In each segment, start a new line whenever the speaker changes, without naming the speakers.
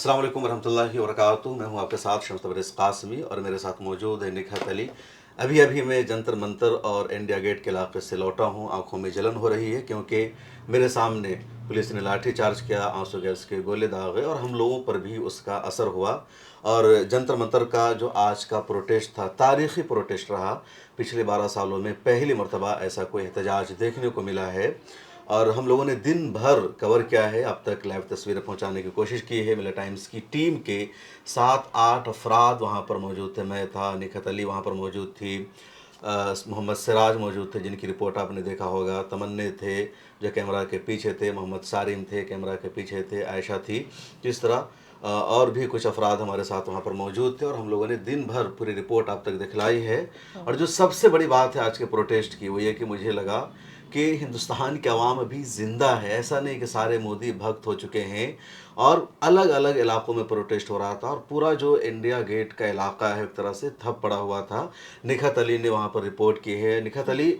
अस्सलाम वालेकुम रहमतुल्लाहि व बरकातुहू। मैं हूं आपके साथ शम्स तबरेज़ कासमी और मेरे साथ मौजूद है निखत अली। अभी अभी मैं जंतर मंतर और इंडिया गेट के इलाके से लौटा हूं। आंखों में जलन हो रही है क्योंकि मेरे सामने पुलिस ने लाठी चार्ज किया, आंसू गैस के गोले दागे और हम लोगों पर भी उसका असर हुआ। और जंतर मंतर का जो आज का प्रोटेस्ट था, तारीख़ी प्रोटेस्ट रहा। पिछले 12 सालों में पहली मरतबा ऐसा कोई एहतजाज देखने को मिला है और हम लोगों ने दिन भर कवर किया है। अब तक लाइव तस्वीरें पहुंचाने की कोशिश की है। मिला टाइम्स की टीम के 7-8 अफराद वहां पर मौजूद थे। मैं था, निखत अली वहां पर मौजूद थी, मोहम्मद सिराज मौजूद थे जिनकी रिपोर्ट आपने देखा होगा, तमन्ने थे जो कैमरा के पीछे थे, मोहम्मद सारिम थे कैमरा के पीछे थे, आयशा थी। जिस तरह और भी कुछ अफराद हमारे साथ वहाँ पर मौजूद थे और हम लोगों ने दिन भर पूरी रिपोर्ट आप तक दिखलाई है। और जो सबसे बड़ी बात है आज के प्रोटेस्ट की, वो ये कि मुझे लगा कि हिंदुस्तान के अवाम अभी ज़िंदा है। ऐसा नहीं कि सारे मोदी भक्त हो चुके हैं। और अलग अलग इलाकों में प्रोटेस्ट हो रहा था और पूरा जो इंडिया गेट का इलाका है एक तरह से थप पड़ा हुआ था। निखत अली ने वहाँ पर रिपोर्ट की है। निखत अली,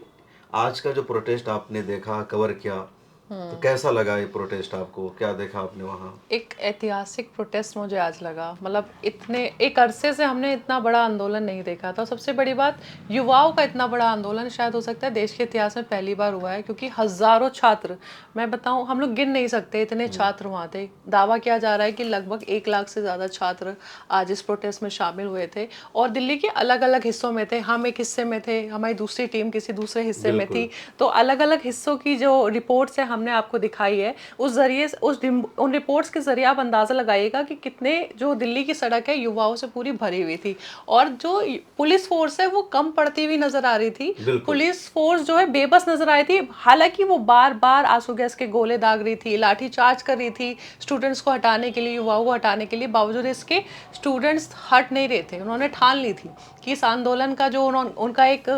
आज का जो प्रोटेस्ट आपने देखा, कवर किया, तो कैसा लगा ये प्रोटेस्ट आपको? क्या देखा आपने वहाँ?
एक ऐतिहासिक प्रोटेस्ट मुझे आज लगा। मतलब इतने एक अरसे से हमने इतना बड़ा आंदोलन नहीं देखा था। सबसे बड़ी बात, युवाओं का इतना बड़ा आंदोलन शायद हो सकता है देश के इतिहास में पहली बार हुआ है, क्योंकि हजारों छात्र, मैं बताऊं हम लोग गिन नहीं सकते इतने छात्र वहाँ थे। दावा किया जा रहा है कि लगभग 1 लाख से ज़्यादा छात्र आज इस प्रोटेस्ट में शामिल हुए थे और दिल्ली के अलग अलग हिस्सों में थे। हम एक हिस्से में थे, हमारी दूसरी टीम किसी दूसरे हिस्से में
बिल्कुल।
थी। तो अलग अलग हिस्सों की जो रिपोर्ट्स है हमने आपको दिखाई है। उस जरिए उन रिपोर्ट्स के जरिए आप अंदाजा लगाइएगा कि कितने जो दिल्ली की सड़क है युवाओं से पूरी भरी हुई थी। और जो पुलिस फोर्स है वो कम पड़ती हुई नजर आ रही थी।
बिल्कुल।
पुलिस फोर्स जो है बेबस नजर आ रही थी। हालांकि वो बार बार आंसू गैस के गोले दाग रही थी, लाठी चार्ज कर रही थी स्टूडेंट्स को हटाने के लिए, युवाओं को हटाने के लिए। बावजूद इसके स्टूडेंट्स हट नहीं रहे थे। उन्होंने ठान ली थी कि इस आंदोलन का जो उनका एक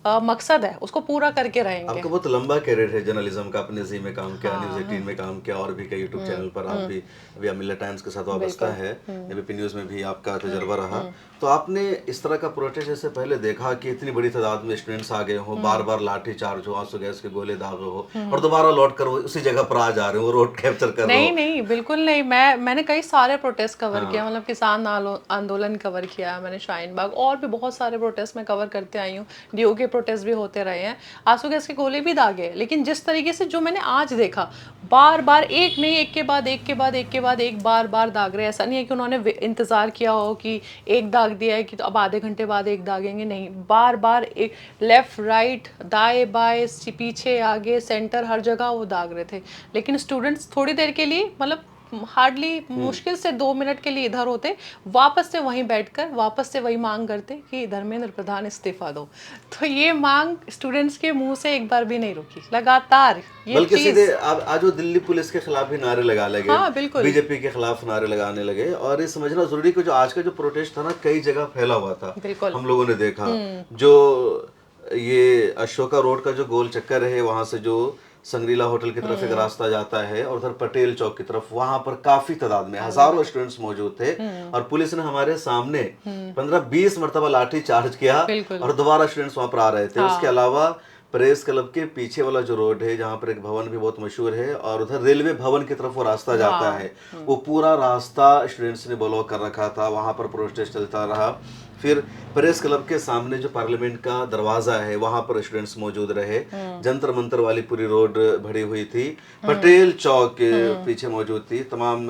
मकसद है उसको पूरा करके रहेंगे।
आपका बहुत लंबा करियर है जर्नलिज्म का। आपने जी में काम किया, न्यूज़
हाँ।
18 में काम किया और भी कई यूट्यूब चैनल पर आप भी अभी अमिला टाइम्स के साथ वाबस्ता
बिल्कुल।
है। एबीपी न्यूज़ में भी आपका तजर्बा रहा। तो आपने इस तरह का प्रोटेस्ट जैसे पहले देखा कि इतनी बड़ी तादाद में स्टूडेंट्स आ गए हो, बार बार लाठी चार्ज हो, आंसू गैस के गोले दागे हो और दोबारा लौट कर वो उसी जगह पर आ जा रहे हो, रोड कैप्चर कर रहे
नहीं
हो?
नहीं, बिल्कुल नहीं। मैंने कई सारे प्रोटेस्ट कवर किया।
हाँ।
मतलब किसान आंदोलन कवर किया मैंने, शाहीन बाग, और भी बहुत सारे प्रोटेस्ट मैं कवर करते आई हूँ। डीओ के प्रोटेस्ट भी होते रहे हैं, आंसू गैस के गोले भी दागे। लेकिन जिस तरीके से जो मैंने आज देखा, बार बार एक नहीं, एक के बाद एक के बाद एक के बाद एक, बार बार दाग रहे। ऐसा नहीं है कि उन्होंने इंतजार किया हो कि एक दाग दिया है कि तो अब आधे घंटे बाद एक दागेंगे, नहीं, बार बार एक, लेफ्ट राइट दाएं बाएं पीछे आगे सेंटर हर जगह वो दाग रहे थे। लेकिन स्टूडेंट्स थोड़ी देर के लिए, मतलब हार्डली मुश्किल से 2 मिनट के लिए इधर होते, वापस से वहीं बैठकर वापस से वही मांग करते कि धर्मेंद्र प्रधान इस्तीफा दो। तो ये मांग स्टूडेंट्स के मुंह से एक बार भी नहीं रुकी, लगातार ये
बल्कि सीधे
चीज।
आज वो दिल्ली पुलिस के खिलाफ भी नारे लगा लगे,
हाँ बिल्कुल।
बीजेपी के खिलाफ नारे लगाने लगे। और ये समझना जरूरी कि जो आज का जो प्रोटेस्ट था ना, कई जगह फैला हुआ था।
बिल्कुल।
हम लोगों ने देखा जो ये अशोका रोड का जो गोल चक्कर है, वहां से जो संग्रीला होटल की तरफ एक रास्ता जाता है और उधर पटेल चौक की तरफ, वहां पर काफी तादाद में हजारों स्टूडेंट्स मौजूद थे और पुलिस ने हमारे सामने 15-20 मरतबा लाठी चार्ज किया
बिल्कुल।
और दोबारा स्टूडेंट्स वहां पर आ रहे थे। उसके
हाँ।
अलावा प्रेस क्लब के पीछे वाला जो रोड है, जहाँ पर एक भवन भी बहुत मशहूर है और उधर रेलवे भवन की तरफ वो रास्ता जाता
हाँ।
है, वो पूरा रास्ता स्टूडेंट्स ने ब्लॉक कर रखा था। वहां पर प्रोटेस्ट चलता रहा। फिर प्रेस क्लब के सामने जो पार्लियामेंट का दरवाजा है, वहां पर स्टूडेंट्स मौजूद रहे। जंतर मंतर वाली पूरी रोड भरी हुई थी। पटेल चौक के पीछे मौजूद थी। तमाम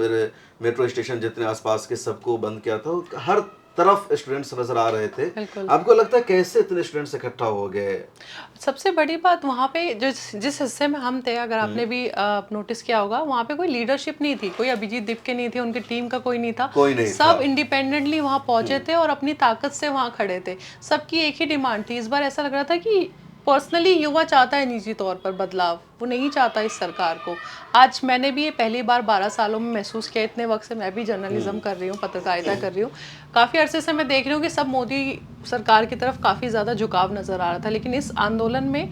मेट्रो स्टेशन जितने आसपास के सबको बंद किया था। हर तरफ स्टूडेंट्स नजर आ रहे थे।
बिल्कुल।
आपको लगता है कैसे इतने स्टूडेंट्स इकट्ठा हो गए?
सबसे बड़ी बात, वहाँ पे जिस हिस्से में हम थे, अगर आपने भी नोटिस किया होगा, वहाँ पे कोई लीडरशिप नहीं थी, कोई अभिजीत दीपके नहीं थे, उनकी टीम का कोई नहीं था।
कोई नहीं था।
सब इंडिपेंडेंटली वहाँ पहुंचे थे और अपनी ताकत से वहाँ खड़े थे। सबकी एक ही डिमांड थी। इस बार ऐसा लग रहा था कि पर्सनली युवा चाहता है निजी तौर पर बदलाव, वो नहीं चाहता इस सरकार को। आज मैंने भी ये पहली बार 12 सालों में महसूस किया। इतने वक्त से मैं भी जर्नलिज्म कर रही हूँ, पत्रकारिता कर रही हूँ। काफ़ी अरसे से मैं देख रही हूँ कि सब मोदी सरकार की तरफ काफ़ी ज़्यादा झुकाव नज़र आ रहा था। लेकिन इस आंदोलन में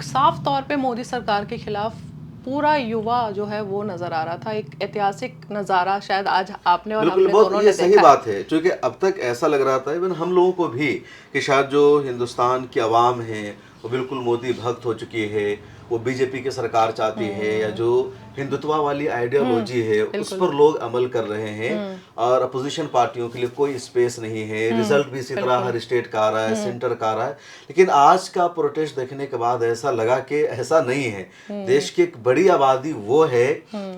साफ तौर पे मोदी सरकार के खिलाफ पूरा युवा जो है वो नज़र आ रहा था। एक ऐतिहासिक नज़ारा शायद आज आपने और
बिल्कुल,
हमने
बहुत
दोनों
ये
ने
सही
देखा है।
बात है, क्योंकि अब तक ऐसा लग रहा था इवन हम लोगों को भी कि शायद जो हिंदुस्तान की आवाम है वो बिल्कुल मोदी भक्त हो चुकी है, वो बीजेपी की सरकार चाहती है, या जो हिंदुत्व वाली आइडियोलॉजी है उस पर लोग अमल कर रहे हैं और अपोजिशन पार्टियों के लिए कोई स्पेस नहीं है। रिजल्ट भी इसी तरह हर स्टेट का आ रहा है, सेंटर का आ रहा है। लेकिन आज का प्रोटेस्ट देखने के बाद ऐसा लगा कि ऐसा नहीं है। देश की एक बड़ी आबादी वो है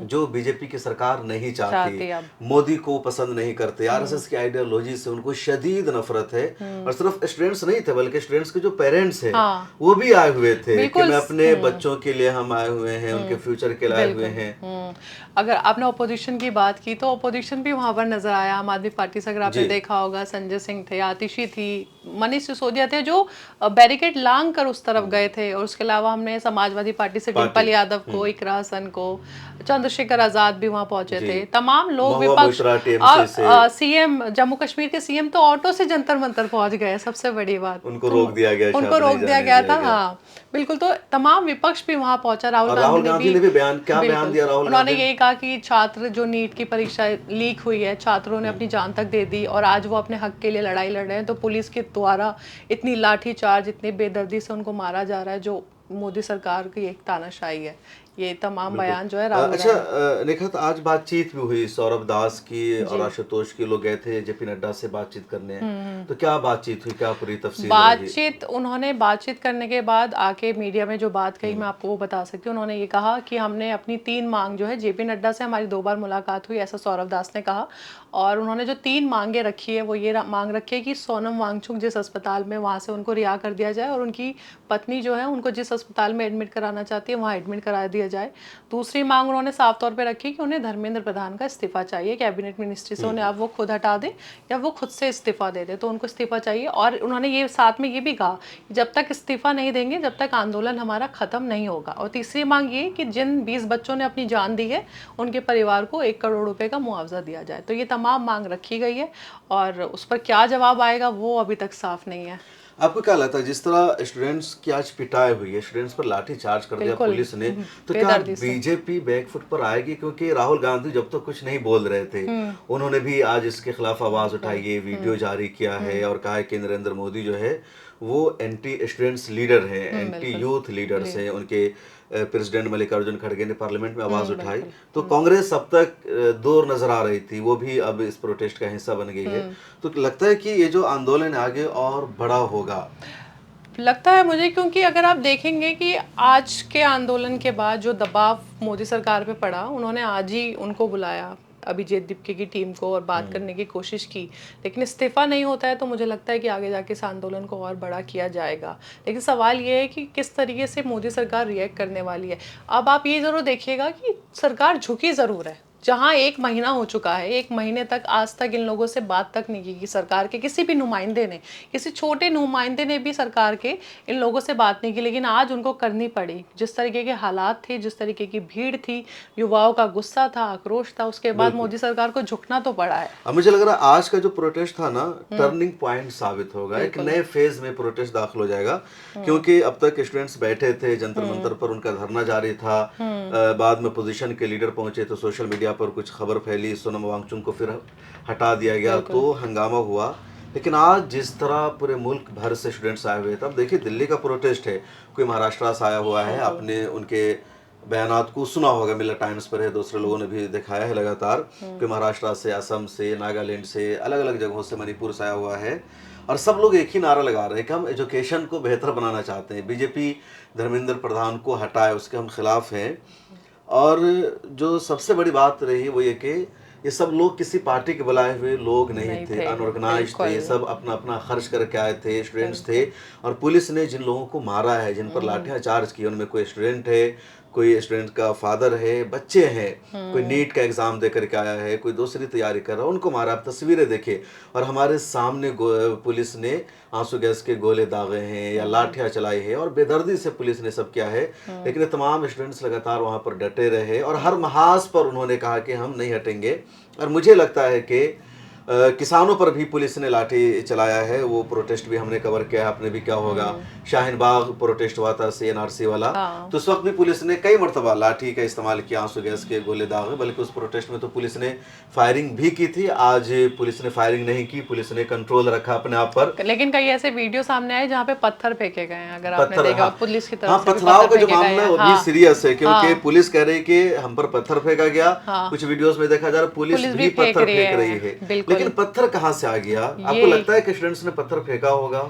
जो बीजेपी की सरकार नहीं चाहती, मोदी को पसंद नहीं करते, आरएसएस की आइडियोलॉजी से उनको शदीद नफरत है। और सिर्फ स्टूडेंट्स नहीं थे बल्कि स्टूडेंट्स के जो पेरेंट्स हैं वो भी आए हुए थे कि मैं अपने बच्चों के लिए हम आए हुए हैं, उनके फ्यूचर के लिए आए हुए हैं।
अगर आपने ऑपोजिशन की बात की तो ऑपोजिशन भी वहां पर नजर आया। आम आदमी पार्टी से अगर आपने देखा होगा, संजय सिंह थे, आतिशी थी, मनीष सिसोदिया थे जो बैरिकेड लांग कर उस तरफ गए थे। और उसके अलावा हमने समाजवादी पार्टी से डिम्पल यादव को, इकरा हसन को, चंद्रशेखर आजाद भी वहां पहुंचे थे। तमाम लोग विपक्ष, सीएम जम्मू कश्मीर के सीएम तो ऑटो से जंतर मंतर पहुंच गए। सबसे बड़ी बात
उनको रोक दिया
गया था। हाँ बिल्कुल। तो तमाम विपक्ष भी वहां पहुंचा।
राहुल गांधी ने भी बयान दिया।
उन्होंने यही कहा कि छात्र जो नीट की परीक्षा लीक हुई है, छात्रों ने अपनी जान तक दे दी और आज वो अपने हक के लिए लड़ाई लड़ रहे हैं, तो पुलिस के द्वारा इतनी लाठीचार्ज, इतनी बेदर्दी से उनको मारा जा रहा है, जो मोदी सरकार की एक तानाशाही है। ये तमाम बयान जो है राहुल।
अच्छा निखत, आज बातचीत भी हुई सौरभ दास की और आशुतोष की, लोग गए थे जेपी नड्डा से बातचीत करने। तो क्या बातचीत हुई, क्या पूरी तफसील
बातचीत? उन्होंने बातचीत करने के बाद आके मीडिया में जो बात कही मैं आपको वो बता सकती हूँ। उन्होंने ये कहा कि हमने अपनी 3 मांग जो है, जेपी नड्डा से हमारी 2 बार मुलाकात हुई, ऐसा सौरभ दास ने कहा। और उन्होंने जो 3 मांगे रखी है वो ये मांग रखी है कि सोनम वांगचुक जिस अस्पताल में, वहाँ से उनको रिहा कर दिया जाए और उनकी पत्नी जो है उनको जिस अस्पताल में एडमिट कराना चाहती है वहाँ एडमिट करा दिया जाए। दूसरी मांग उन्होंने साफ तौर पे रखी कि उन्हें धर्मेंद्र प्रधान का इस्तीफा चाहिए कैबिनेट मिनिस्ट्री से। उन्हें अब वो खुद हटा दे या वो खुद से इस्तीफा दे दे, तो उनको इस्तीफा चाहिए। और उन्होंने ये साथ में ये भी कहा कि जब तक इस्तीफा नहीं देंगे जब तक आंदोलन हमारा खत्म नहीं होगा। और तीसरी मांग ये कि जिन 20 बच्चों ने अपनी जान दी है उनके परिवार को 1 करोड़ रुपए का मुआवजा दिया जाए। तो ये तमाम मांग रखी गई है और उस पर क्या जवाब आएगा वो अभी तक साफ नहीं है।
आपको क्या लगता है, जिस तरह स्टूडेंट्स की आज पिटाई हुई है, स्टूडेंट्स पर लाठी चार्ज कर दिया पुलिस ने, तो क्या बीजेपी बैकफुट पर आएगी? क्योंकि राहुल गांधी जब तक कुछ नहीं बोल रहे थे, उन्होंने भी आज इसके खिलाफ आवाज उठाई है, वीडियो जारी किया है और कहा है कि नरेंद्र मोदी जो है वो एंटी स्टूडेंट्स लीडर है, एंटी यूथ लीडर्स हैं। उनके प्रेसिडेंट मल्लिकार्जुन खड़गे ने पार्लियामेंट में आवाज उठाई। तो कांग्रेस अब तक दूर नजर आ रही थी, वो भी अब इस प्रोटेस्ट का हिस्सा बन गई है। तो लगता है कि ये जो आंदोलन आगे और बड़ा होगा,
लगता है मुझे, क्योंकि अगर आप देखेंगे कि आज के आंदोलन के बाद जो दबाव मोदी सरकार पे पड़ा, उन्होंने आज ही उनको बुलाया अभिजीत दीपके की टीम को और बात करने की कोशिश की, लेकिन इस्तीफा नहीं होता है। तो मुझे लगता है कि आगे जाके इस आंदोलन को और बड़ा किया जाएगा। लेकिन सवाल ये है कि किस तरीके से मोदी सरकार रिएक्ट करने वाली है। अब आप ये ज़रूर देखिएगा कि सरकार झुकी ज़रूर है। जहाँ 1 महीना हो चुका है, 1 महीने तक आज तक इन लोगों से बात तक नहीं की सरकार के किसी भी नुमाइंदे ने, किसी छोटे नुमाइंदे ने भी सरकार के इन लोगों से बात नहीं की। लेकिन आज उनको करनी पड़ी। जिस तरीके के हालात थे, जिस तरीके की भीड़ थी, युवाओं का गुस्सा था, आक्रोश था, उसके बाद मोदी सरकार को झुकना तो पड़ा है।
अब मुझे लग रहा है आज का जो प्रोटेस्ट था ना, टर्निंग पॉइंट साबित होगा। एक नए फेज में प्रोटेस्ट दाखिल हो जाएगा। क्योंकि अब तक स्टूडेंट्स बैठे थे जंतर मंतर पर, उनका धरना जारी था। बाद में पोजीशन के लीडर पहुंचे तो सोशल मीडिया पर कुछ खबर फैली, सोनम वांगचुक को फिर हटा दिया गया, तो हंगामा हुआ। लेकिन आज जिस तरह पूरे मुल्क भर से स्टूडेंट्स आए हुए थे, अब देखिए दिल्ली का प्रोटेस्ट है, कोई महाराष्ट्र से आया हुआ है, आपने उनके बयानात को सुना होगा, मिलर टाइम्स पर है, दूसरे लोगों ने भी दिखाया है लगातार। कोई महाराष्ट्र से, असम से, नागालैंड से, अलग अलग जगहों से, मणिपुर से आया हुआ है। और सब लोग एक ही नारा लगा रहे हैं कि हम एजुकेशन को बेहतर बनाना चाहते हैं, बीजेपी धर्मेंद्र प्रधान को हटाए, उसके हम खिलाफ हैं। और जो सबसे बड़ी बात रही वो ये कि ये सब लोग किसी पार्टी के बुलाए हुए लोग नहीं थे, अनऑर्गेनाइज्ड थे, सब अपना अपना खर्च करके आए थे, स्टूडेंट्स थे। और पुलिस ने जिन लोगों को मारा है, जिन पर लाठियां चार्ज की, उनमें कोई स्टूडेंट है, कोई स्टूडेंट का फादर है, बच्चे हैं, कोई नीट का एग्जाम दे करके आया है, कोई दूसरी तैयारी कर रहा है, उनको मारा। आप तस्वीरें देखिए, और हमारे सामने पुलिस ने आंसू गैस के गोले दागे हैं या लाठियां चलाई है, और बेदर्दी से पुलिस ने सब किया है। लेकिन तमाम स्टूडेंट्स लगातार वहां पर डटे रहे और हर महाज पर उन्होंने कहा कि हम नहीं हटेंगे। और मुझे लगता है कि किसानों पर भी पुलिस ने लाठी चलाया है, वो प्रोटेस्ट भी हमने कवर किया है, आपने भी क्या होगा। शाहीन बाग प्रोटेस्ट हुआ था CNRC वाला,
हाँ।
तो उस वक्त भी पुलिस ने कई मरतबा लाठी का इस्तेमाल किया, आंसू गैस के गोले दागे, बल्कि उस प्रोटेस्ट में तो पुलिस ने फायरिंग भी की थी। आज पुलिस ने फायरिंग नहीं की, पुलिस ने कंट्रोल रखा अपने आप पर।
लेकिन कई ऐसे वीडियो सामने आए जहाँ पे पत्थर फेंके गए हैं, अगर आपने
पत्थर,
देखा,
हाँ
पुलिस की
हाँ,
तरफ से भी
पथराव
पत्थर
का जो
फेंके गए
मामला है
हैं।
वो भी
हाँ
सीरियस है, क्योंकि
हाँ
पुलिस कह रही है कि हम पर पत्थर फेंका गया।
हाँ,
कुछ वीडियोस में देखा जा रहा है पुलिस
पुलिस
भी
भी फेंक
पत्थर
रही
फेंक रही है,
है, बिल्कुल।
लेकिन पत्थर कहाँ से आ गया? आपको
ये
लगता है कि स्टूडेंट्स ने पत्थर फेंका होगा?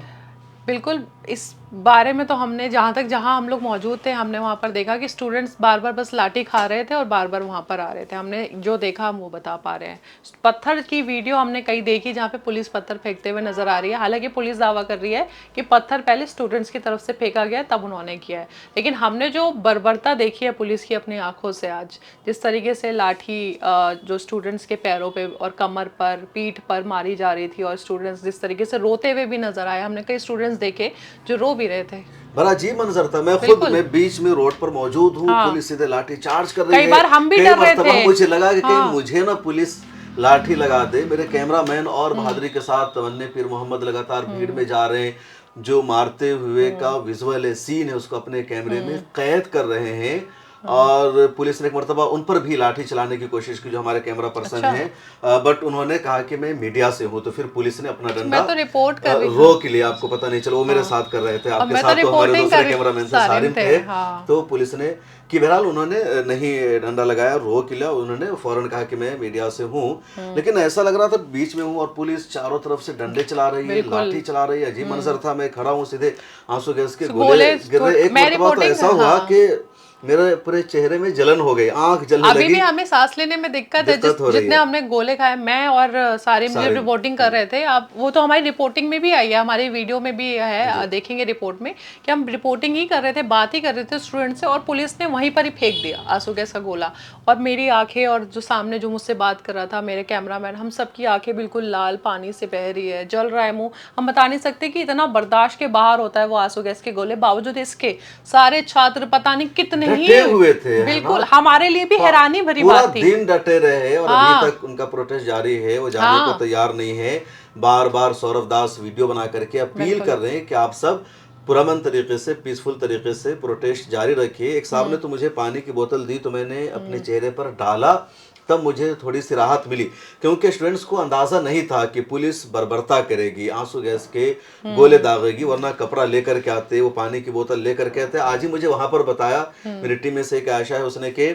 बिल्कुल, इस बारे में तो हमने जहाँ हम लोग मौजूद थे, हमने वहाँ पर देखा कि स्टूडेंट्स बार बार बस लाठी खा रहे थे और बार बार वहाँ पर आ रहे थे। हमने जो देखा हम वो बता पा रहे हैं। पत्थर की वीडियो हमने कई देखी जहाँ पे पुलिस पत्थर फेंकते हुए नजर आ रही है। हालांकि पुलिस दावा कर रही है कि पत्थर पहले स्टूडेंट्स की तरफ से फेंका गया, तब उन्होंने किया है। लेकिन हमने जो बर्बरता देखी है पुलिस की अपनी आंखों से आज, जिस तरीके से लाठी जो स्टूडेंट्स के पैरों पे और कमर पर, पीठ पर मारी जा रही थी, और स्टूडेंट्स जिस तरीके से रोते हुए भी नजर आए। हमने कई स्टूडेंट्स देखे जो रो भी रहे थे।
बड़ा अजीब मंजर था। मैं खुद
बिल्कुल।
मैं बीच में रोड पर मौजूद हूँ,
हाँ,
पुलिस सीधे लाठी चार्ज कर रही
कई
है।
बार हम भी
कई
डर रहे
मरतबा
थे।
मुझे लगा कि कहीं
हाँ,
मुझे ना पुलिस लाठी लगा दे। मेरे कैमरामैन और बहादुरी के साथ तमन्ने पीर मोहम्मद लगातार भीड़ में जा रहे हैं, जो मारते हुए का विजुअल है, सीन है, उसको अपने कैमरे में कैद कर रहे हैं। और पुलिस ने एक मरतबा उन पर भी लाठी चलाने की कोशिश की, जो हमारे कैमरा पर्सन
अच्छा,
हैं, बट उन्होंने कहा कि मैं मीडिया से हूं, तो फिर पुलिस ने अपना डंडा
मैं तो रिपोर्ट कर रही हूँ।
रोक लिया। आपको पता नहीं चलो, वो मेरे साथ कर रहे थे,
और
आपके
मैं तो
साथ तो हमारे
रिपोर्टिंग
दूसरे
कर रही,
कैमरामैन थे,
सारिम
सारिम
थे।
थे।
हाँ,
तो पुलिस ने कि बहरहाल उन्होंने नहीं डंडा लगाया, रोक लिया। उन्होंने फौरन कहा कि मैं मीडिया से हूँ, लेकिन ऐसा लग रहा था बीच में हूँ और पुलिस चारों तरफ से डंडे चला रही है,
बिल्कुल।
लाठी चला रही है। अजीब मंजर था। मैं खड़ा हूँ, सीधे आंसू गैस के गोले
गोले
गिर रहे। एक
मैं
मरतबा तो
रिपोर्टिंग,
ऐसा हुआ
हाँ,
कि मेरे पूरे चेहरे में जलन हो गई, आंख जलने
अभी
लगी,
भी हमें सांस लेने में दिक्कत है।
दिक्कत हो रही
जितने
है।
हमने गोले खाए, मैं और सारिम जब
सारे
रिपोर्टिंग कर रहे थे, आप वो तो हमारी रिपोर्टिंग में भी आई है, हमारी वीडियो में भी है, देखेंगे रिपोर्ट में कि हम रिपोर्टिंग ही कर रहे थे, बात ही कर रहे थे स्टूडेंट से, और पुलिस ने वहीं पर ही फेंक दिया आंसू गैस का गोला। और मेरी आंखें, और जो सामने जो मुझसे बात कर रहा था मेरे कैमरामैन, हम सबकी आंखें बिल्कुल लाल पानी से बह रही है, जल रहा है मुंह। हम बता नहीं सकते कि इतना बर्दाश्त के बाहर होता है वो आंसू गैस के गोले। बावजूद इसके सारे छात्र पता नहीं कितने ही
डटे हुए थे, है
बिल्कुल
ना?
हमारे लिए भी हैरानी भरी
पूरा
बात थी।
दिन डटे रहे और
हाँ
अभी तक उनका प्रोटेस्ट जारी है, वो जाने को
हाँ,
तैयार नहीं है। बार बार सौरभ दास वीडियो बना करके अपील
बिल्कुल।
कर रहे हैं कि आप सब पुरअमन तरीके से, पीसफुल तरीके से प्रोटेस्ट जारी रखिए। एक साहब ने तो मुझे पानी की बोतल दी, तो मैंने अपने चेहरे पर डाला, तब मुझे थोड़ी सी राहत मिली, क्योंकि स्टूडेंट्स को अंदाजा नहीं था कि पुलिस बर्बरता करेगी, आंसू गैस के गोले दागेगी, वरना कपड़ा लेकर के आते, वो पानी की बोतल लेकर के आते। आज ही मुझे वहां पर बताया मेरी टीम में से एक आयशा है, उसने कि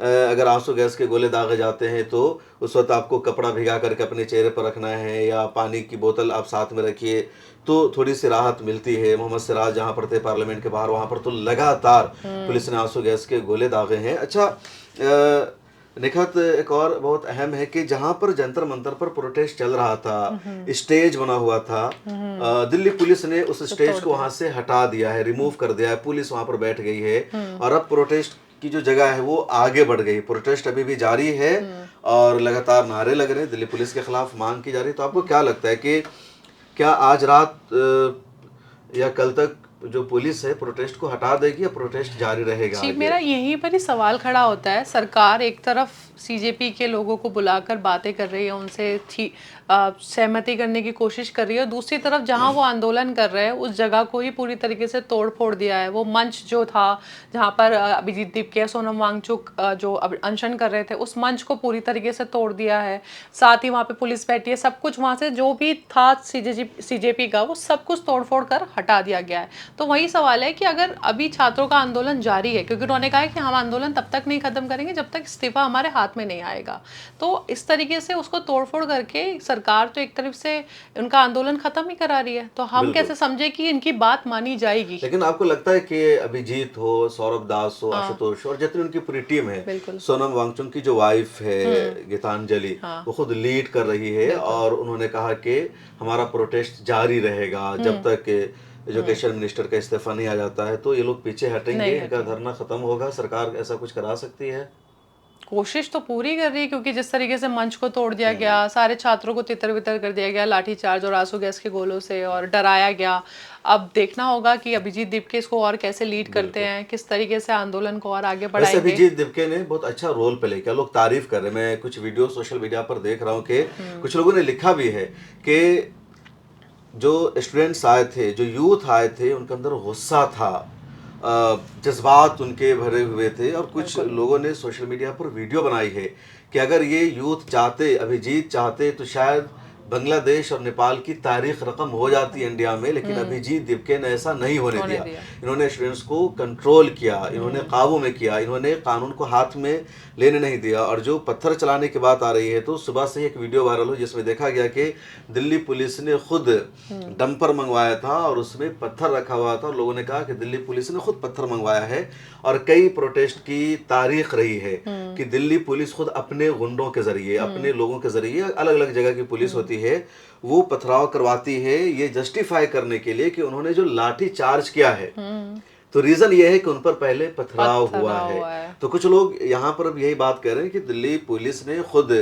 अगर आंसू गैस के गोले दागे जाते हैं तो उस वक्त आपको कपड़ा भिगा करके अपने चेहरे पर रखना है, या पानी की बोतल आप साथ में रखिए, तो थोड़ी सी राहत मिलती है। मोहम्मद सिराज जहाँ पर थे पार्लियामेंट के बाहर, वहाँ पर तो लगातार पुलिस ने आंसू गैस के गोले दागे हैं। अच्छा, निखत, एक और बहुत अहम है कि जहाँ पर जंतर मंतर पर प्रोटेस्ट चल रहा था, स्टेज बना हुआ था, दिल्ली पुलिस ने उस स्टेज को वहाँ से हटा दिया है, रिमूव कर दिया है, पुलिस वहाँ पर बैठ गई है, और अब प्रोटेस्ट की जो जगह है वो आगे बढ़ गई। प्रोटेस्ट अभी भी जारी है और लगातार नारे लग रहे हैं, दिल्ली पुलिस के खिलाफ मांग की जा रही है। तो आपको क्या लगता है कि क्या आज रात या कल तक जो पुलिस है प्रोटेस्ट को हटा देगी, या प्रोटेस्ट जारी रहेगा
जी,
आगे?
मेरा यहीं पर ही सवाल खड़ा होता है। सरकार एक तरफ सीजेपी के लोगों को बुलाकर बातें कर रही है, उनसे सहमति करने की कोशिश कर रही है, और दूसरी तरफ जहां वो आंदोलन कर रहे हैं उस जगह को ही पूरी तरीके से तोड़ फोड़ दिया है। वो मंच जो था जहां पर अभिजीत दीपके, सोनम वांगचुक जो अनशन कर रहे थे, उस मंच को पूरी तरीके से तोड़ दिया है। साथ ही वहाँ पे पुलिस बैठी है, सब कुछ वहाँ से जो भी था सीजेपी का, वो सब कुछ तोड़ फोड़ कर हटा दिया गया है। तो वही सवाल है कि अगर अभी छात्रों का आंदोलन जारी है, क्योंकि उन्होंने कहा है कि हम आंदोलन तब तक नहीं खत्म करेंगे जब तक इस्तीफा हमारे हाथ में नहीं आएगा, तो इस तरीके से उसको तोड़फोड़ करके सरकार तो एक तरफ से उनका आंदोलन खत्म ही करा रही है, तो हम कैसे समझे कि इनकी बात मानी जाएगी?
लेकिन आपको लगता है कि अभिजीत हो, सौरभ दास हो, आशुतोष और जितनी उनकी पूरी टीम है, सोनम वांगचुक की जो वाइफ है गीतांजलि, वो खुद लीड कर रही है, और उन्होंने कहा कि हमारा प्रोटेस्ट जारी रहेगा जब तक एजुकेशन मिनिस्टर का इस्तीफा नहीं आ जाता है, तो ये लोग पीछे हटेंगे, इनका धरना खत्म होगा, सरकार ऐसा कुछ करा सकती है?
कोशिश तो पूरी कर रही है, क्योंकि जिस तरीके से मंच को तोड़ दिया गया, सारे छात्रों को तितर बितर कर दिया गया लाठीचार्ज और आंसू गैस के गोलों से, और डराया गया। अब देखना होगा कि अभिजीत दीपके इसको और कैसे लीड करते हैं, किस तरीके से आंदोलन को और आगे
वैसे
बढ़ाएंगे।
अभिजीत दिपके ने बहुत अच्छा रोल प्ले किया, लोग तारीफ कर रहे हैं। मैं कुछ वीडियो सोशल मीडिया पर देख रहा हूँ कि कुछ लोगों ने लिखा भी है कि जो स्टूडेंट्स आए थे, जो यूथ आए थे, उनके अंदर गुस्सा था, जज्बात उनके भरे हुए थे। और कुछ लोगों ने सोशल मीडिया पर वीडियो बनाई है कि अगर ये यूथ चाहते, अभिजीत चाहते, तो शायद बांग्लादेश और नेपाल की तारीख रकम हो जाती है इंडिया में। लेकिन अभिजीत दिपके ने ऐसा नहीं होने दिया। इन्होंने स्टूडेंट्स को कंट्रोल किया, इन्होंने काबू में किया, इन्होंने कानून को हाथ में लेने नहीं दिया। और जो पत्थर चलाने की बात आ रही है, तो सुबह से एक वीडियो वायरल हो जिसमें देखा गया कि दिल्ली पुलिस ने खुद डंपर मंगवाया था और उसमें पत्थर रखा हुआ था। और लोगों ने कहा कि दिल्ली पुलिस ने खुद पत्थर मंगवाया है। और कई प्रोटेस्ट की तारीख रही है कि दिल्ली पुलिस खुद अपने गुंडों के जरिए, अपने लोगों के जरिए, अलग अलग जगह की पुलिस होती है, वो पथराव करवाती है ये जस्टिफाई करने के लिए कि उन्होंने जो लाठी चार्ज किया है, तो रीजन ये है कि उन पर पहले पथराव हुआ है। तो कुछ लोग यहाँ पर अब यही बात कर रहे हैं कि दिल्ली पुलिस ने खुद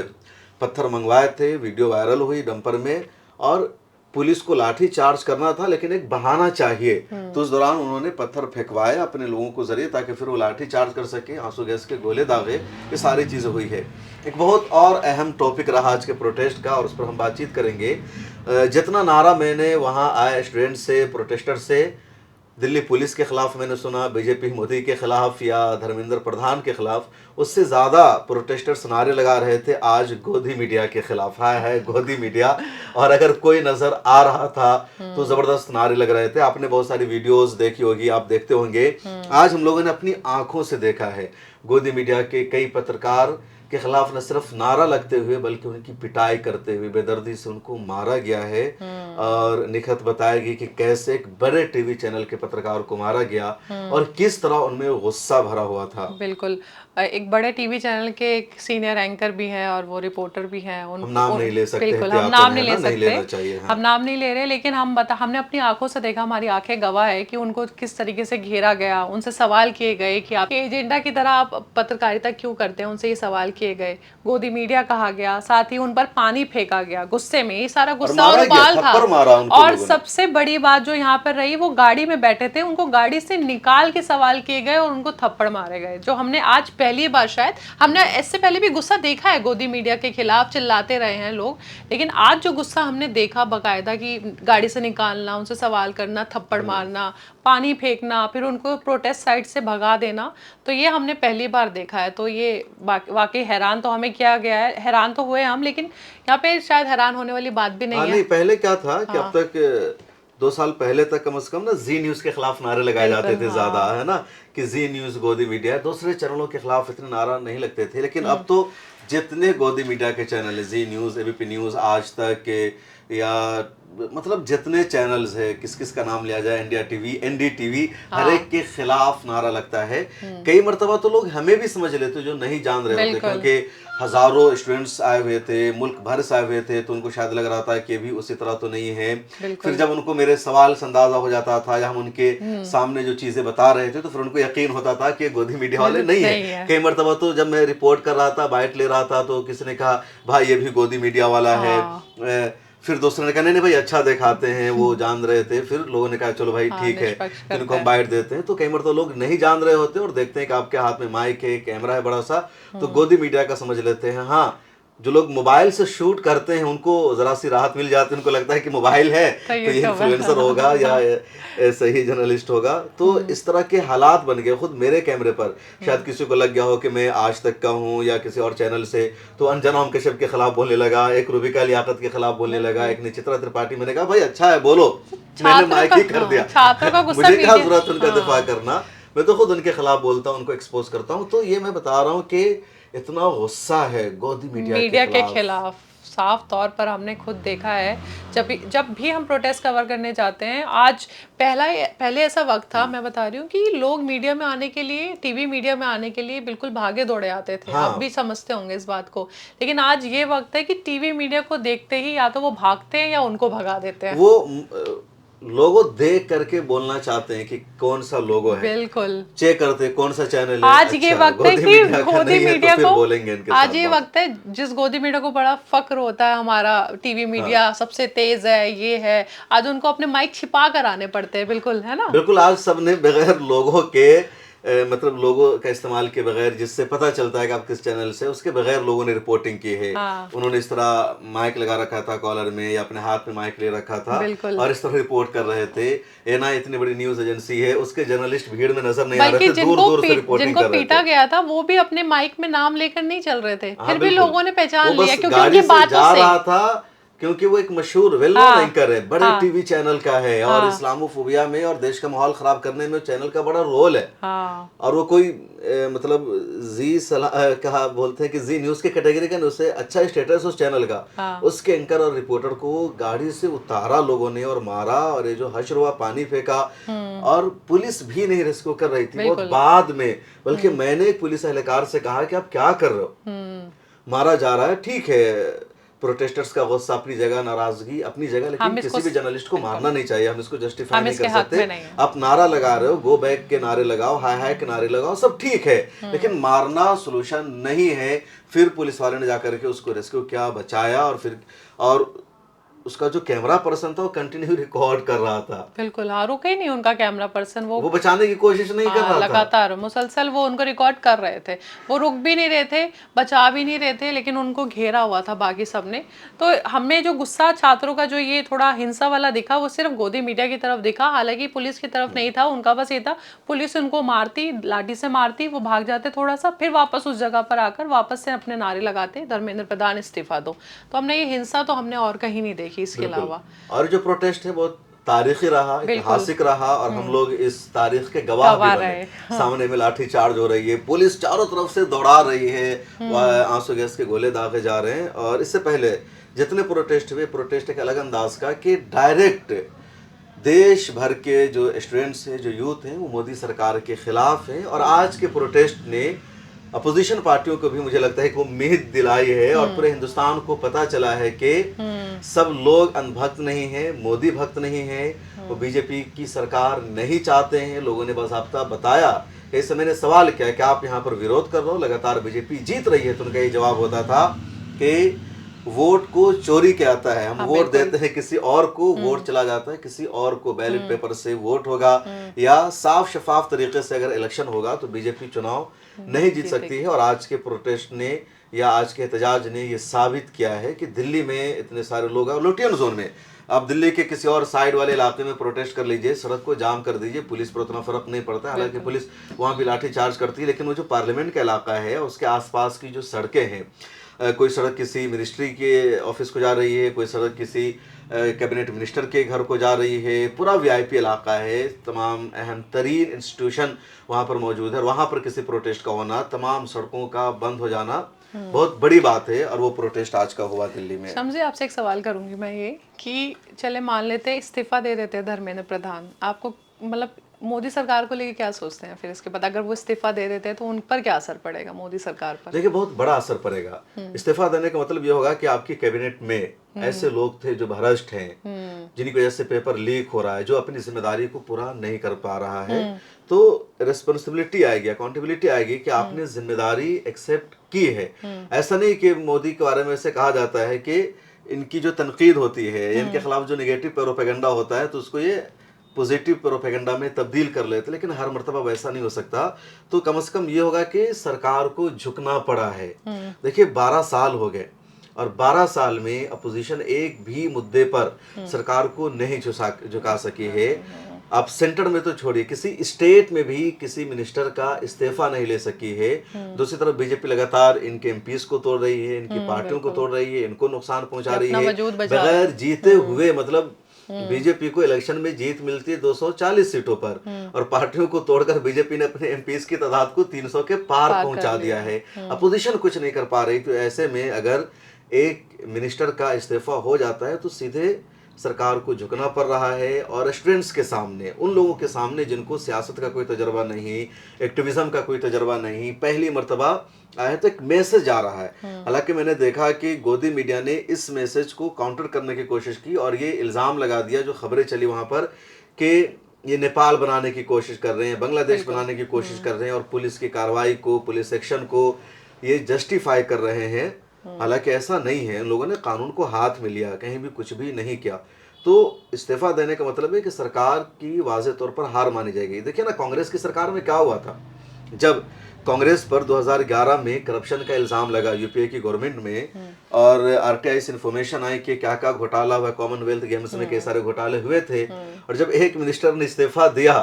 पत्थर मंगवाए थे, वीडियो वायरल हुई डंपर में, और पुलिस को लाठी चार्ज करना था लेकिन एक बहाना चाहिए, तो उस दौरान उन्होंने पत्थर फेंकवाए अपने लोगों को जरिए ताकि फिर वो लाठी चार्ज कर सके, आंसू गैस के गोले दागे, ये सारी चीज़ें हुई है। एक बहुत और अहम टॉपिक रहा आज के प्रोटेस्ट का, और उस पर हम बातचीत करेंगे। जितना नारा मैंने वहाँ आए स्टूडेंट से, प्रोटेस्टर से, दिल्ली पुलिस के खिलाफ मैंने सुना, बीजेपी मोदी के खिलाफ या धर्मेंद्र प्रधान के खिलाफ, उससे ज़्यादा प्रोटेस्टर्स नारे लगा रहे थे आज गोदी मीडिया के खिलाफ। है गोदी मीडिया। और अगर कोई नज़र आ रहा था तो ज़बरदस्त नारे लग रहे थे। आपने बहुत सारी वीडियोस देखी होगी, आप देखते होंगे। आज हम लोगों ने अपनी आंखों से देखा है गोदी मीडिया के कई पत्रकार के खिलाफ न सिर्फ नारा लगते हुए बल्कि उनकी पिटाई करते हुए बेदर्दी से उनको मारा गया है। और निखत बताएगी कि कैसे एक बड़े टीवी चैनल के पत्रकार को मारा गया और किस तरह उनमें गुस्सा भरा हुआ था।
बिल्कुल, एक बड़े टीवी चैनल के एक सीनियर एंकर भी हैं और वो रिपोर्टर भी हैं।
हम नाम नहीं ले सकते,
बिल्कुल हम नाम नहीं ले
लेना
सकते,
चाहिए, हाँ।
हम नाम नहीं ले रहे, लेकिन हमने अपनी आंखों से देखा, हमारी आंखें गवाह है कि उनको किस तरीके से घेरा गया, उनसे सवाल किए गए कि आप एजेंडा की तरह आप पत्रकारिता क्यों करते हैं, उनसे ये सवाल किए गए, गोदी मीडिया कहा गया, साथ ही उन पर पानी फेंका गया गुस्से में। ये सारा गुस्सा और उबाल था। और सबसे बड़ी बात जो यहाँ पर रही, वो गाड़ी में बैठे थे, उनको गाड़ी से निकाल के सवाल किए गए और उनको थप्पड़ मारे गए, जो हमने आज पहली बार, शायद हमने इससे पहले भी गुस्सा देखा है गोदी मीडिया के खिलाफ, चिल्लाते रहे हैं लोग, लेकिन आज जो गुस्सा हमने देखा बाकायदा कि गाड़ी से निकालना, उनसे सवाल करना, थप्पड़ मारना, पानी फेंकना, फिर उनको प्रोटेस्ट साइट से भगा देना, तो ये हमने पहली बार देखा है। तो ये वाकई हैरान तो हमें किया गया है, हैरान तो हुए हम, लेकिन यहाँ पे शायद हैरान होने वाली बात भी नहीं है।
नहीं, पहले क्या था कि अब तक 2 साल पहले तक कम से कम ना जी न्यूज के खिलाफ नारे लगाए जाते थे ज्यादा, है ना, कि जी न्यूज, गोदी मीडिया, दूसरे चैनलों के खिलाफ इतने नारा नहीं लगते थे। लेकिन अब तो जितने गोदी मीडिया के चैनल है, जी न्यूज, एबीपी न्यूज, आज तक के, या मतलब जितने चैनल्स है, किस किस का नाम लिया जाए, इंडिया टीवी, एनडीटीवी, हर एक के खिलाफ नारा लगता है। कई मरतबा तो लोग हमें भी समझ लेते जो नहीं जान रहे होते, क्योंकि हजारों स्टूडेंट्स आए हुए थे, मुल्क भर से आए हुए थे, तो उनको शायद लग रहा था कि भी उसी तरह तो नहीं है। फिर जब उनको मेरे सवाल से अंदाजा हो जाता था या हम उनके सामने जो चीजें बता रहे थे, तो फिर उनको यकीन होता था कि गोदी मीडिया वाले नहीं है। कई मरतबा तो जब मैं रिपोर्ट कर रहा था, बाइट ले रहा था, तो किसी ने कहा भाई ये भी गोदी मीडिया वाला है। फिर दूसरे ने कहा नहीं भाई अच्छा दिखाते हैं, वो जान रहे थे। फिर लोगों ने कहा चलो भाई ठीक है, इनको हम बाइट देते हैं। तो कई बार तो लोग नहीं जान रहे होते और देखते हैं कि आपके हाथ में माइक है, कैमरा है बड़ा सा, तो गोदी मीडिया का समझ लेते हैं। हाँ, जो लोग मोबाइल से शूट करते हैं उनको जरा सी राहत मिल जाती है, उनको लगता है कि मोबाइल है तो ये इन्फ्लुएंसर होगा या सही जर्नलिस्ट होगा। तो इस तरह के हालात बन गए। खुद मेरे कैमरे पर शायद किसी को लग गया हो कि मैं आज तक का हूँ या किसी और चैनल से, तो अंजना ओम कश्यप के खिलाफ बोलने लगा, एक रूबिका लियाकत के खिलाफ बोलने लगा, एक निचित्रा त्रिपाठी। मैंने कहा भाई अच्छा है बोलो, मैंने माइक ही कर दिया, मुझे क्या जरूरत उनका दिफा करना, मैं तो खुद उनके खिलाफ बोलता हूँ, उनको एक्सपोज करता हूँ। तो ये मैं बता रहा हूँ कि इतना गुस्सा है गोदी मीडिया के खिलाफ।
साफ तौर पर हमने खुद देखा है, जब भी हम प्रोटेस्ट कवर करने जाते हैं। आज पहले ऐसा वक्त था, मैं बता रही हूँ, कि लोग मीडिया में आने के लिए, टीवी मीडिया में आने के लिए बिल्कुल भागे दौड़े आते थे।
हाँ।
आप भी समझते होंगे इस बात को। लेकिन आज ये वक्त है कि टीवी मीडिया को देखते ही या तो वो भागते हैं या उनको भगा देते हैं।
वो लोगो देख करके बोलना चाहते हैं कि कौन सा लोगो है,
बिल्कुल
चेक करते हैं कौन सा चैनल है।
आज ये
अच्छा,
वक्त है
गोदी
कि
मीडिया का
गोदी
नहीं है तो
मीडिया
फिर
को,
बोलेंगे इनके
आज
साथ
ये
बात।
वक्त है जिस गोदी मीडिया को बड़ा फक्र होता है हमारा टीवी मीडिया सबसे तेज है, ये है, आज उनको अपने माइक छिपा कर आने पड़ते हैं। बिल्कुल, है ना?
बिल्कुल, आज सबने बगैर लोगों के मतलब लोगों का इस्तेमाल के बगैर, जिससे पता चलता है कि आप किस चैनल से, उसके बगैर लोगों ने रिपोर्टिंग की है।
हाँ
उन्होंने इस तरह माइक लगा रखा था कॉलर में या अपने हाथ में माइक ले रखा था
बिल्कुल।
और इस तरह रिपोर्ट कर रहे थे। एएनआई इतनी बड़ी न्यूज एजेंसी है, उसके जर्नलिस्ट भीड़ में नजर नहीं आ
बल्कि
रहे थे, दूर दूर से रिपोर्टिंग
जिनको
कर रहे
पीटा
थे।
गया था वो भी अपने माइक में नाम लेकर नहीं चल रहे थे,
हाँ
फिर भी
बिल्कुल,
लोगों ने पहचान
वो
लिया
बस
क्योंकि
गाड़ी
उनकी
से
बातों
जा
से।
रहा था, क्योंकि वो एक मशहूर वेल नोन
हाँ
एंकर है, बड़े
हाँ
टीवी चैनल का है और
हाँ
इस्लामोफोबिया में और देश का माहौल खराब करने में चैनल का बड़ा रोल है।
हाँ
और वो कोई मतलब कहा बोलते हैं कि जी न्यूज़ के कैटेगरी का नहीं, उससे अच्छा स्टेटस उस चैनल का,
हाँ
उसके एंकर और रिपोर्टर को गाड़ी से उतारा लोगों ने और मारा, और ये जो हश्र हुआ, पानी फेंका, और पुलिस भी नहीं रेस्क्यू कर रही थी बहुत
बिल्कुल।
बाद में। बल्कि मैंने एक पुलिस एहलकार से कहा कि आप क्या कर रहे हो, मारा जा रहा है, ठीक है, प्रोटेस्टर्स का गुस्सा अपनी जगह, नाराजगी अपनी जगह, लेकिन
हम इसको
किसी भी जर्नलिस्ट को मारना नहीं चाहिए, हम इसको जस्टिफाई
हम
नहीं
इसके
कर
हक
सकते।
में नहीं है।
आप नारा लगा रहे हो, गो बैक के नारे लगाओ, हाय हाय के नारे लगाओ, सब ठीक है, लेकिन मारना सोल्यूशन नहीं है। फिर पुलिस वाले ने जाकर के उसको रेस्क्यू किया, बचाया, और उसका जो कैमरा पर्सन था वो कंटिन्यू रिकॉर्ड कर रहा था,
बिल्कुल। हाँ, रुके ही नहीं उनका कैमरा पर्सन, वो
वो बचाने की कोशिश नहीं कर रहा था।
लगातार मुसलसल वो उनको रिकॉर्ड कर रहे थे, वो रुक भी नहीं रहे थे, बचा भी नहीं रहे थे, लेकिन उनको घेरा हुआ था बाकी सबने। तो हमें जो गुस्सा छात्रों का जो ये थोड़ा हिंसा वाला दिखा, वो सिर्फ गोदी मीडिया की तरफ दिखा, हालांकि पुलिस की तरफ नहीं था। उनका बस ये था, पुलिस उनको मारती, लाठी से मारती, वो भाग जाते थोड़ा सा, फिर वापस उस जगह पर आकर वापस से अपने नारे लगाते, धर्मेंद्र प्रधान इस्तीफा दो। तो हमने ये हिंसा तो हमने और कहीं नहीं देखी इसके अलावा।
और जो प्रोटेस्ट है बहुत तारीखी रहा, ऐतिहासिक रहा, और हम लोग इस तारीख के गवाह भी बने। सामने में लाठी चार्ज हो रही है, पुलिस चारों तरफ से दौड़ा रही है, आंसू गैस के गोले दागे जा रहे हैं। और इससे पहले जितने प्रोटेस्ट हुए, प्रोटेस्ट एक अलग अंदाज का कि डायरेक्ट देश भर के जो स्टूडेंट्स हैं, जो यूथ हैं, वो मोदी सरकार के खिलाफ हैं। और आज के प्रोटेस्ट ने अपोजिशन पार्टियों को भी मुझे लगता है कि वो उम्मीद दिलाई है, और पूरे हिंदुस्तान को पता चला है कि सब लोग अंधभक्त नहीं हैं, मोदी भक्त नहीं है, वो बीजेपी की सरकार नहीं चाहते हैं। लोगों ने बाकायदा बताया कि इस समय ने सवाल किया कि आप यहाँ पर विरोध कर रहे हो, लगातार बीजेपी जीत रही है, तो उनका ये जवाब होता था कि वोट को चोरी किया जाता है, हम वोट देते हैं किसी और को, वोट चला जाता है किसी और को, बैलेट पेपर से वोट होगा या साफ शफाफ तरीके से अगर इलेक्शन होगा तो बीजेपी चुनाव नहीं जीत सकती है। और आज के प्रोटेस्ट ने या आज के एहतजाज ने ये साबित किया है कि दिल्ली में इतने सारे लोग हैं, लुटियन जोन में, आप दिल्ली के किसी और साइड वाले इलाके में प्रोटेस्ट कर लीजिए, सड़क को जाम कर दीजिए, पुलिस पर उतना फर्क नहीं पड़ता। हालांकि पुलिस वहाँ भी लाठी चार्ज करती है, लेकिन वो जो पार्लियामेंट का इलाका है उसके आसपास की जो सड़कें हैं, कोई सड़क किसी मिनिस्ट्री के ऑफिस को जा रही है, कोई सड़क किसी कैबिनेट मिनिस्टर के घर को जा रही है, पूरा वीआईपी इलाका है, तमाम अहम तरीन इंस्टीट्यूशन वहाँ पर मौजूद है, और वहाँ पर किसी प्रोटेस्ट का होना, तमाम सड़कों का बंद हो जाना बहुत बड़ी बात है। और वो प्रोटेस्ट आज का हुआ दिल्ली में।
समझे, आपसे एक सवाल करूंगी मैं ये कि चले मान लेते इस्तीफा दे देते धर्मेंद्र प्रधान, आपको मतलब मोदी सरकार को लेके क्या सोचते हैं फिर इसके बाद, अगर वो इस्तीफा दे देते हैं तो उन पर क्या असर पड़ेगा मोदी सरकार पर?
देखिए बहुत बड़ा असर पड़ेगा। इस्तीफा देने का मतलब ये होगा कि आपकी कैबिनेट में ऐसे लोग थे जो भ्रष्ट हैं, जिनकी वजह से पेपर लीक हो रहा है, जो अपनी जिम्मेदारी को पूरा नहीं कर पा रहा है, तो रिस्पॉन्सिबिलिटी आएगी, अकाउंटेबिलिटी आएगी कि आपने जिम्मेदारी एक्सेप्ट की है। ऐसा नहीं कि मोदी के बारे में से कहा जाता है कि इनकी जो तनकीद होती है, इनके खिलाफ जो निगेटिव प्रोपेगेंडा होता है, तो उसको ये पॉजिटिव प्रोपेगेंडा में तब्दील कर लेते, लेकिन हर मर्तबा वैसा नहीं हो सकता। तो कम से कम ये होगा कि सरकार को झुकना पड़ा है। देखिए 12 साल हो गए, और 12 साल में अपोजिशन एक भी मुद्दे पर सरकार को नहीं झुका सकी है। आप सेंटर में तो छोड़िए, किसी स्टेट में भी किसी मिनिस्टर का इस्तीफा नहीं ले सकी है। दूसरी तरफ बीजेपी लगातार इनके एमपीज को तोड़ रही है, इनकी पार्टियों को तोड़ रही है, इनको नुकसान पहुंचा रही है बगैर जीते हुए। मतलब बीजेपी को इलेक्शन में जीत मिलती है 240 सीटों पर, और पार्टियों को तोड़कर बीजेपी ने अपने एमपीज की तादाद को 300 के पार पहुंचा दिया है। अपोजिशन कुछ नहीं कर पा रही। तो ऐसे में अगर एक मिनिस्टर का इस्तीफा हो जाता है तो सीधे सरकार को झुकना पड़ रहा है और स्टूडेंट्स के सामने, उन लोगों के सामने जिनको सियासत का कोई तजर्बा नहीं, एक्टिविज्म का कोई तजर्बा नहीं, पहली मर्तबा आया है, तो एक मैसेज जा रहा है। हालांकि मैंने देखा कि गोदी मीडिया ने इस मैसेज को काउंटर करने की कोशिश की और ये इल्ज़ाम लगा दिया, जो खबरें चली वहाँ पर, कि ये नेपाल बनाने की कोशिश कर रहे हैं, बांग्लादेश बनाने की कोशिश कर रहे हैं और पुलिस की कार्रवाई को, पुलिस एक्शन को ये जस्टिफाई कर रहे हैं। हालांकि ऐसा नहीं है, इन लोगों ने कानून को हाथ में लिया, कहीं भी कुछ भी नहीं किया। तो इस्तीफा देने का मतलब है कि सरकार की वाज़ेह तौर पर हार मानी जाएगी। देखिए ना, कांग्रेस की सरकार में क्या हुआ था, जब कांग्रेस पर 2011 में करप्शन का इल्ज़ाम लगा यूपीए की गवर्नमेंट में और आरटीआई से इन्फॉर्मेशन आई कि क्या क्या घोटाला हुआ, कॉमनवेल्थ गेम्स में कई सारे घोटाले हुए थे, और जब एक मिनिस्टर ने इस्तीफा दिया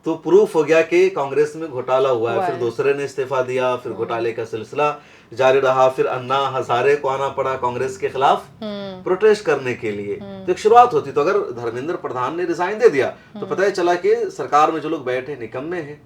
तो प्रूफ हो गया कि कांग्रेस में घोटाला हुआ है। फिर दूसरे ने इस्तीफा दिया, फिर घोटाले का सिलसिला जारी रहा, फिर अन्ना हजारे को आना पड़ा कांग्रेस के खिलाफ प्रोटेस्ट करने के लिए। तो एक शुरुआत होती, तो अगर धर्मेंद्र प्रधान ने रिजाइन दे दिया तो पता ही चला कि सरकार में जो लोग बैठे निकम्मे हैं,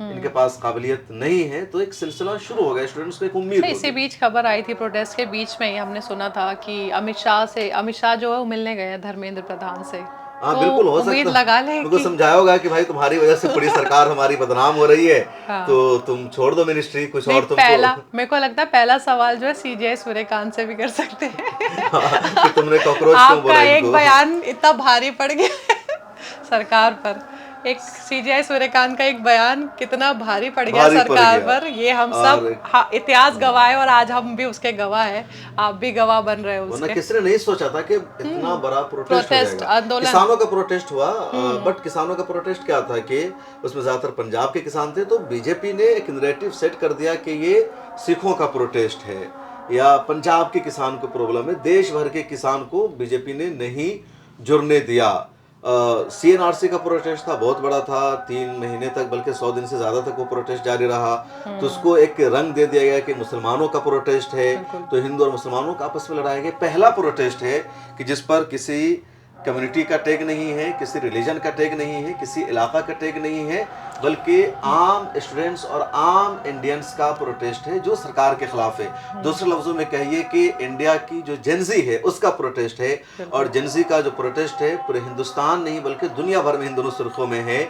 इनके पास काबिलियत नहीं है, तो एक सिलसिला शुरू हो गया, स्टूडेंट्स को एक उम्मीद होगी।
इसी बीच खबर आई थी, प्रोटेस्ट के बीच में ही हमने सुना था कि अमित शाह जो है वो मिलने गए हैं धर्मेंद्र प्रधान से।
हाँ
तो
बिल्कुल, हो
उम्मीद
सकता
लगा ले
उनको
कि
समझाया होगा कि भाई तुम्हारी वजह से पूरी सरकार हमारी बदनाम हो रही है,
हाँ।
तो तुम छोड़ दो मिनिस्ट्री, कुछ
नहीं,
और तुमको
पहला मेरे को लगता है पहला सवाल जो है सीजीआई सूर्यकांत से भी कर सकते हैं।
कि तुमने कॉकरोच क्यों बोला
आपका एक
इनको।
बयान इतना भारी पड़ गया है सरकार पर, एक सीजीआई सूर्यकांत का एक बयान कितना भारी पड़ गया सरकार पर, ये हम सब इतिहास गवाह है और आज हम भी उसके गवाह हैं, आप भी गवाह बन रहे हो उसके।
किसने नहीं सोचा था कि इतना बड़ा प्रोटेस्ट
आंदोलन,
किसानों का प्रोटेस्ट हुआ। बट किसानों का प्रोटेस्ट क्या था कि उसमें ज्यादातर पंजाब के किसान थे, तो बीजेपी ने एक नैरेटिव सेट कर दिया कि ये सिखों का प्रोटेस्ट है या पंजाब के किसान को प्रॉब्लम है। देश भर के किसान को बीजेपी ने नहीं जुड़ने दिया। सीएनआरसी का प्रोटेस्ट था, बहुत बड़ा था, 3 महीने तक, बल्कि 100 दिन से ज्यादा तक वो प्रोटेस्ट जारी रहा। तो उसको एक रंग दे दिया गया कि मुसलमानों का प्रोटेस्ट है, तो हिंदू और मुसलमानों का आपस में लड़ाई गई। पहला प्रोटेस्ट है कि जिस पर किसी कम्युनिटी का टैग नहीं है, किसी रिलीजन का टैग नहीं है, किसी इलाका का टैग नहीं है, बल्कि आम स्टूडेंट्स और आम इंडियंस का प्रोटेस्ट है जो सरकार के खिलाफ है। दूसरे लफ्जों में कहिए कि इंडिया की जो जेंजी है उसका प्रोटेस्ट है, और जेंजी का जो प्रोटेस्ट है पूरे हिंदुस्तान नहीं बल्कि दुनिया भर में इन दोनों सुर्खियों में है।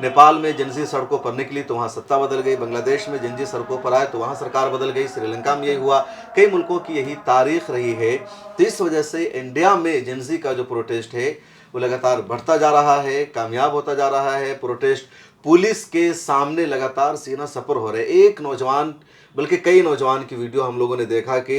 नेपाल में जेंजी सड़कों पर निकली तो वहाँ सत्ता बदल गई, बांग्लादेश में जेंजी सड़कों पर आए तो वहाँ सरकार बदल गई, श्रीलंका में यही हुआ, कई मुल्कों की यही तारीख रही है। तो इस वजह से इंडिया में जेंजी का जो प्रोटेस्ट है वो लगातार बढ़ता जा रहा है, कामयाब होता जा रहा है। प्रोटेस्ट पुलिस के सामने लगातार सीना सपर हो रहे। एक नौजवान, बल्कि कई नौजवान की वीडियो हम लोगों ने देखा कि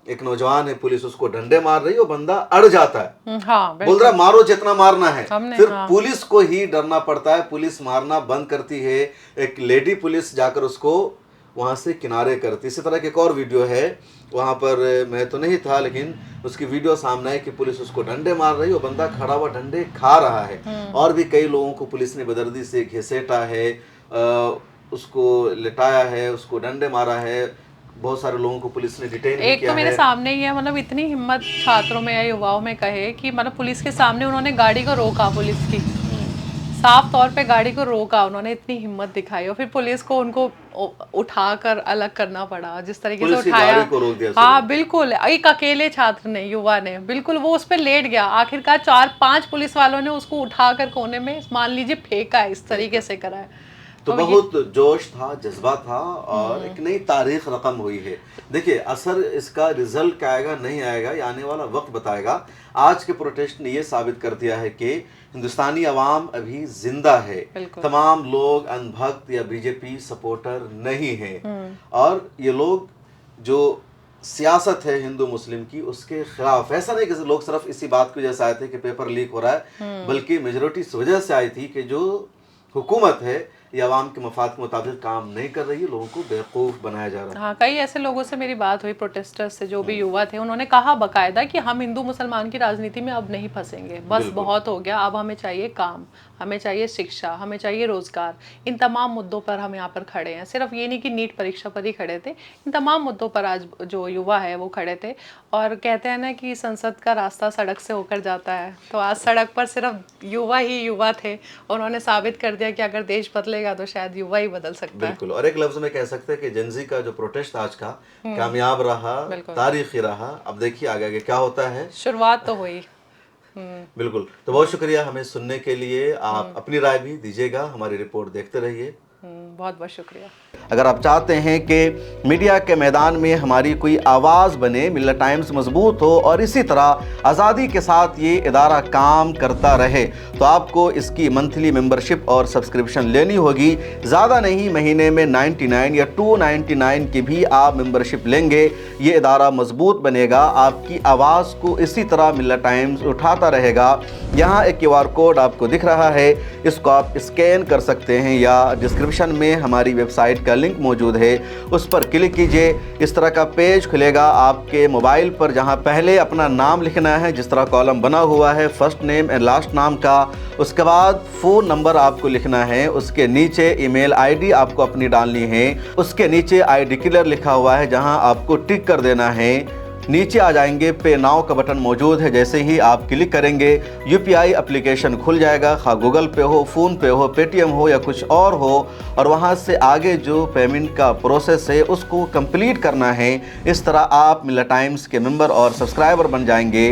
एक नौजवान है, पुलिस उसको डंडे मार रही है, वो बंदा अड़ जाता है,
हाँ,
बोल रहा है मारो जितना मारना है, फिर
हाँ।
पुलिस को ही डरना पड़ता है, पुलिस मारना बंद करती है, एक लेडी पुलिस जाकर उसको वहां से किनारे करती। इसी तरह की एक और वीडियो है, वहां पर मैं तो नहीं था लेकिन उसकी वीडियो सामने है कि पुलिस उसको डंडे मार रही है, वो बंदा खड़ा हुआ डंडे खा रहा है। और भी कई लोगों को पुलिस ने बेदर्दी से घिसेटा है, उसको लिटाया है, उसको डंडे मारा है, बहुत सारे लोगों को पुलिस ने डिटेन भी
एक
किया
तो मेरे
है।
सामने ही है, मतलब इतनी हिम्मत छात्रों में या युवाओं में कहे कि मतलब पुलिस के सामने उन्होंने गाड़ी को रोका, पुलिस की साफ तौर पे गाड़ी को रोका, उन्होंने इतनी हिम्मत दिखाई और फिर पुलिस को उनको उठाकर अलग करना पड़ा, जिस तरीके से उठाया।
गाड़ी को रोक दिया।
हाँ बिल्कुल, एक अकेले छात्र ने, युवा ने, बिल्कुल वो उस पर लेट गया, आखिरकार 4-5 पुलिस वालों ने उसको उठाकर कोने में मान लीजिए फेंका, इस तरीके से करा है।
तो बहुत जोश था, जज्बा था और एक नई तारीख रकम हुई है। देखिए असर इसका रिजल्ट क्या आएगा नहीं आएगा, ये आने वाला वक्त बताएगा। आज के प्रोटेस्ट ने ये साबित कर दिया है कि हिंदुस्तानी अवाम अभी जिंदा है, तमाम लोग अंधभक्त या बीजेपी सपोर्टर नहीं है, और ये लोग जो सियासत है हिंदू मुस्लिम की उसके खिलाफ। ऐसा नहीं कि लोग सिर्फ इसी बात की वजह से आए थे कि पेपर लीक हो रहा है, बल्कि मेजोरिटी इस वजह से आई थी कि जो हुकूमत है ये अवाम के मफाद के मुताबिक काम नहीं कर रही है, लोगों को बेवकूफ़ बनाया जा रहा है।
हाँ, कई ऐसे लोगों से मेरी बात हुई, प्रोटेस्टर्स से, जो भी युवा थे, उन्होंने कहा बकायदा कि हम हिंदू मुसलमान की राजनीति में अब नहीं फंसेंगे, बस बहुत हो गया, अब हमें चाहिए काम, हमें चाहिए शिक्षा, हमें चाहिए रोजगार। इन तमाम मुद्दों पर हम यहाँ पर खड़े हैं। सिर्फ ये नहीं कि नीट परीक्षा पर ही खड़े थे, इन तमाम मुद्दों पर आज जो युवा है वो खड़े थे। और कहते हैं ना कि संसद का रास्ता सड़क से होकर जाता है, तो आज सड़क पर सिर्फ युवा ही युवा थे। उन्होंने साबित कर दिया कि अगर देश बदलेगा तो शायद युवा ही बदल सकता है।
बिल्कुल। और एक लफ्ज में कह सकते हैं कि जेंजी का जो प्रोटेस्ट आज का कामयाब रहा, तारीखी रहा। अब देखिए आगे आगे क्या होता है।
शुरुआत तो हुई।
बिल्कुल, तो बहुत शुक्रिया हमें सुनने के लिए। आप अपनी राय भी दीजिएगा, हमारी रिपोर्ट देखते रहिए।
बहुत बहुत शुक्रिया।
अगर आप चाहते हैं कि मीडिया के मैदान में हमारी कोई आवाज़ बने, मिल्लत टाइम्स मजबूत हो और इसी तरह आज़ादी के साथ ये इदारा काम करता रहे, तो आपको इसकी मंथली मेंबरशिप और सब्सक्रिप्शन लेनी होगी। ज़्यादा नहीं, महीने में 99 या 299 की भी आप मेंबरशिप लेंगे, ये इदारा मजबूत बनेगा। आपकी आवाज़ को इसी तरह मिल्लत टाइम्स उठाता रहेगा। यहाँ एक QR कोड आपको दिख रहा है, इसको आप स्कैन कर सकते हैं या डिस्क्रिप्शन में हमारी वेबसाइट का लिंक मौजूद है, उस पर क्लिक कीजिए। इस तरह का पेज खुलेगा आपके मोबाइल पर, जहां पहले अपना नाम लिखना है, जिस तरह कॉलम बना हुआ है फर्स्ट नेम एंड लास्ट नाम का। उसके बाद फ़ोन नंबर आपको लिखना है, उसके नीचे ईमेल ID आपको अपनी डालनी है, उसके नीचे आई डिक्लेयर लिखा हुआ है जहां आपको टिक कर देना है। नीचे आ जाएंगे, पे नाउ का बटन मौजूद है, जैसे ही आप क्लिक करेंगे UPI एप्लीकेशन खुल जाएगा, खा गूगल पे हो, फ़ोन पे हो, पेटीएम हो या कुछ और हो, और वहां से आगे जो पेमेंट का प्रोसेस है उसको कंप्लीट करना है। इस तरह आप मिल्लत टाइम्स के मेंबर और सब्सक्राइबर बन जाएंगे।